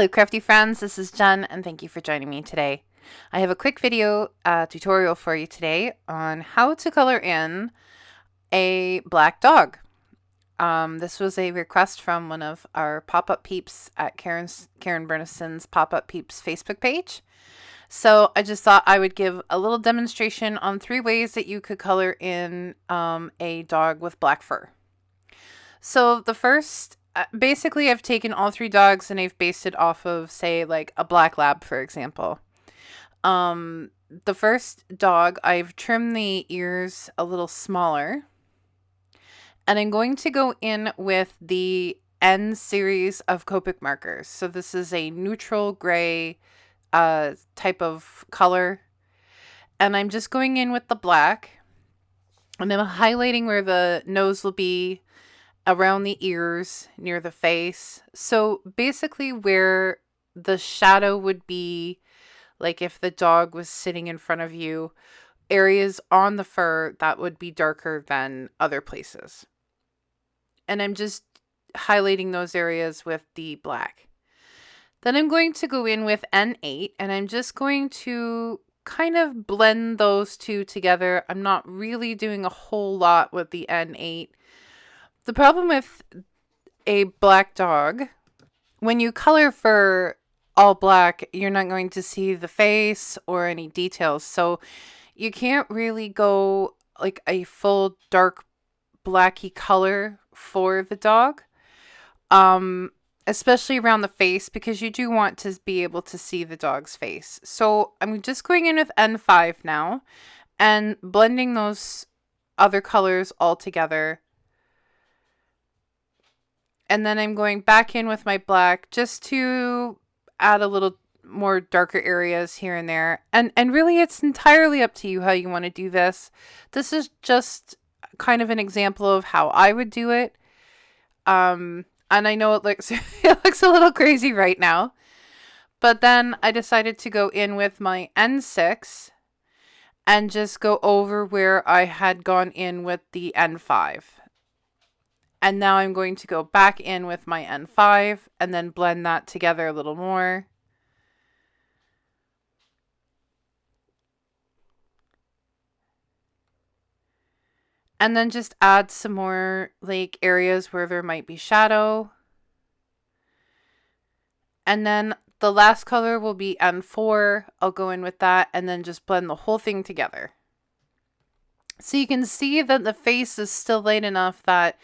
Hello, Crafty Friends. This is Jen, and thank you for joining me today. I have a quick video tutorial for you today on how to color in a black dog. This was a request from one of our pop-up peeps at Karen Burniston's pop-up peeps Facebook page. So I just thought I would give a little demonstration on 3 ways that you could color in a dog with black fur. So the first, basically I've taken all 3 dogs and I've based it off of, say, like a black lab, for example. The first dog, I've trimmed the ears a little smaller. And I'm going to go in with the N series of Copic markers. So this is a neutral gray type of color. And I'm just going in with the black. And I'm highlighting where the nose will be, around the ears, near the face. So basically where the shadow would be, like if the dog was sitting in front of you, areas on the fur that would be darker than other places. And I'm just highlighting those areas with the black. Then I'm going to go in with N8 and I'm just going to kind of blend those two together. I'm not really doing a whole lot with the N8. The problem with a black dog, when you color fur all black, you're not going to see the face or any details. So you can't really go like a full dark blacky color for the dog, especially around the face, because you do want to be able to see the dog's face. So I'm just going in with N5 now and blending those other colors all together. And then I'm going back in with my black just to add a little more darker areas here and there. And really it's entirely up to you how you want to do this. This is just kind of an example of how I would do it. And I know it looks it looks a little crazy right now. But then I decided to go in with my N6 and just go over where I had gone in with the N5. And now I'm going to go back in with my N5 and then blend that together a little more. And then just add some more like areas where there might be shadow. And then the last color will be N4. I'll go in with that and then just blend the whole thing together. So you can see that the face is still light enough that,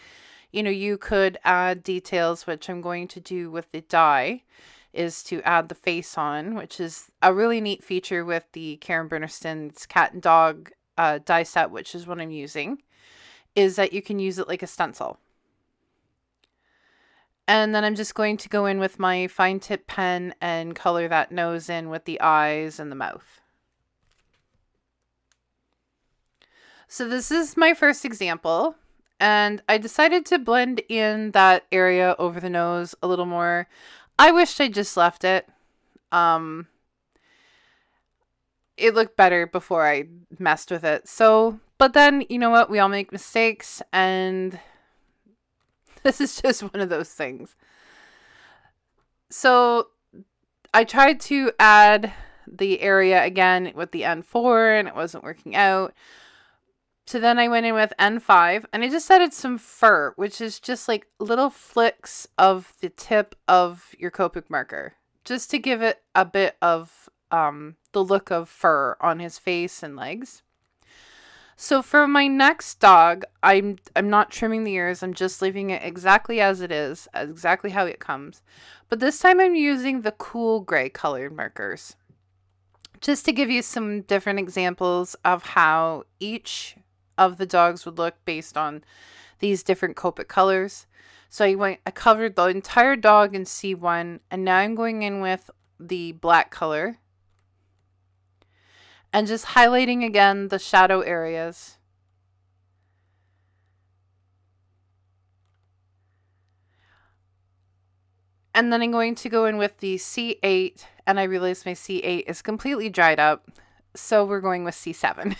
you know, you could add details, which I'm going to do with the die, is to add the face on, which is a really neat feature with the Karen Burniston's cat and dog die set, which is what I'm using, is that you can use it like a stencil. And then I'm just going to go in with my fine tip pen and color that nose in with the eyes and the mouth. So this is my first example. And I decided to blend in that area over the nose a little more. I wished I just left it. It looked better before I messed with it. So, but then, you know what? We all make mistakes, and this is just one of those things. So I tried to add the area again with the N4, and it wasn't working out. So then I went in with N5 and I just added some fur, which is just like little flicks of the tip of your Copic marker, just to give it a bit of the look of fur on his face and legs. So for my next dog, I'm not trimming the ears. I'm just leaving it exactly as it is, exactly how it comes. But this time I'm using the cool gray colored markers, just to give you some different examples of how each of the dogs would look based on these different Copic colors. So I covered the entire dog in C1, and now I'm going in with the black color and just highlighting again the shadow areas. And then I'm going to go in with the C8, and I realize my C8 is completely dried up, so we're going with C7.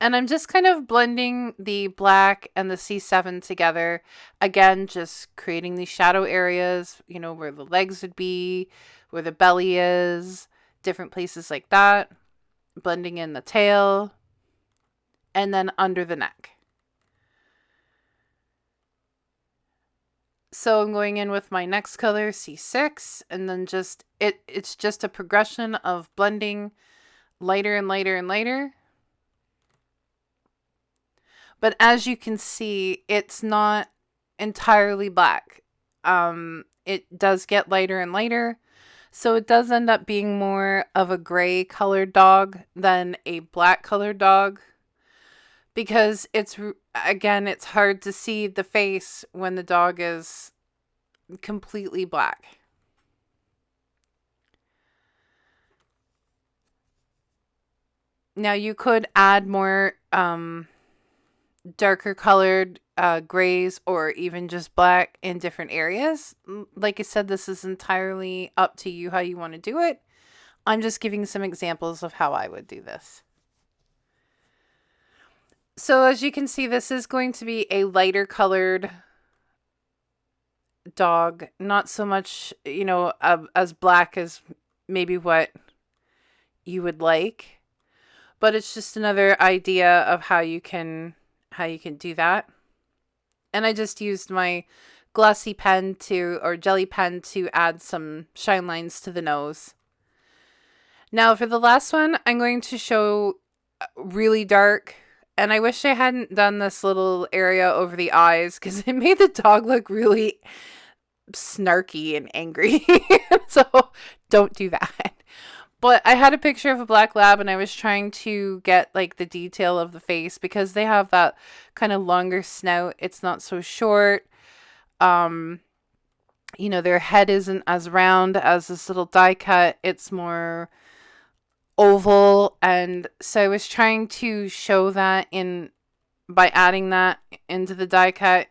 And I'm just kind of blending the black and the C7 together. Again, just creating these shadow areas, you know, where the legs would be, where the belly is, different places like that. Blending in the tail, and then under the neck. So I'm going in with my next color, C6, and then just, it's just a progression of blending lighter and lighter and lighter. But as you can see, it's not entirely black. It does get lighter and lighter. So it does end up being more of a gray colored dog than a black colored dog. Because it's, again, it's hard to see the face when the dog is completely black. Now you could add more darker colored grays or even just black in different areas. Like I said, this is entirely up to you how you want to do it. I'm just giving some examples of how I would do this. So as you can see, this is going to be a lighter colored dog. Not so much, you know, as black as maybe what you would like. But it's just another idea of how you can do that. And I just used my glossy pen or jelly pen to add some shine lines to the nose. Now for the last one, I'm going to show really dark. And I wish I hadn't done this little area over the eyes because it made the dog look really snarky and angry. So don't do that. But I had a picture of a black lab and I was trying to get like the detail of the face because they have that kind of longer snout. It's not so short. You know, their head isn't as round as this little die cut. It's more oval. And so I was trying to show that by adding that into the die cut.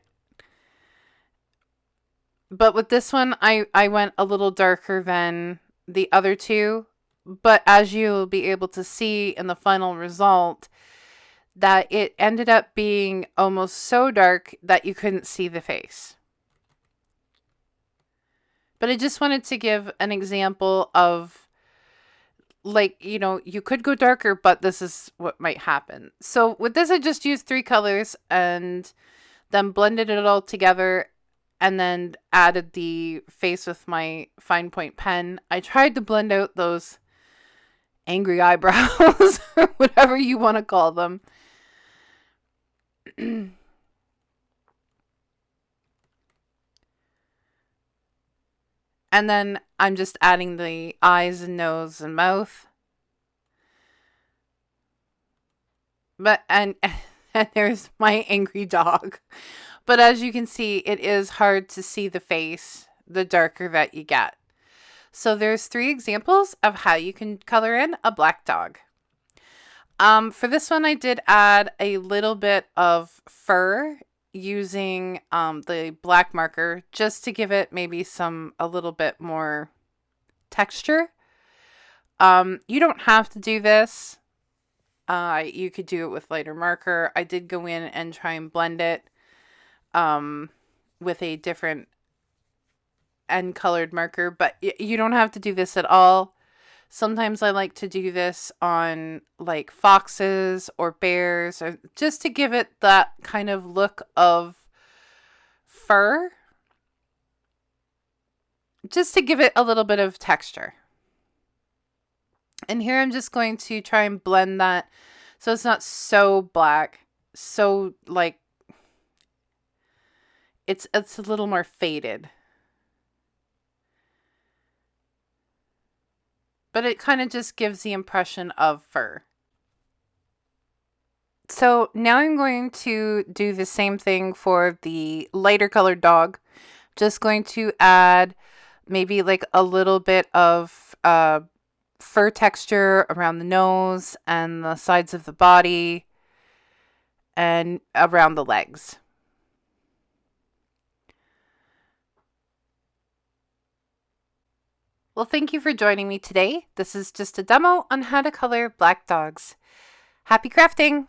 But with this one, I went a little darker than the other two. But as you'll be able to see in the final result, that it ended up being almost so dark that you couldn't see the face. But I just wanted to give an example of, like, you know, you could go darker, but this is what might happen. So with this, I just used 3 colors and then blended it all together and then added the face with my fine point pen. I tried to blend out those angry eyebrows, or whatever you want to call them. And then I'm just adding the eyes and nose and mouth. And there's my angry dog. But as you can see, it is hard to see the face the darker that you get. So there's 3 examples of how you can color in a black dog. For this one, I did add a little bit of fur using the black marker just to give it maybe a little bit more texture. You don't have to do this. You could do it with lighter marker. I did go in and try and blend it with a different and colored marker, but you don't have to do this at all. Sometimes I like to do this on like foxes or bears, or just to give it that kind of look of fur, just to give it a little bit of texture. And here I'm just going to try and blend that so it's not so black, so like it's a little more faded. But it kind of just gives the impression of fur. So now I'm going to do the same thing for the lighter colored dog. Just going to add maybe like a little bit of fur texture around the nose and the sides of the body and around the legs. Well, thank you for joining me today. This is just a demo on how to color black dogs. Happy crafting!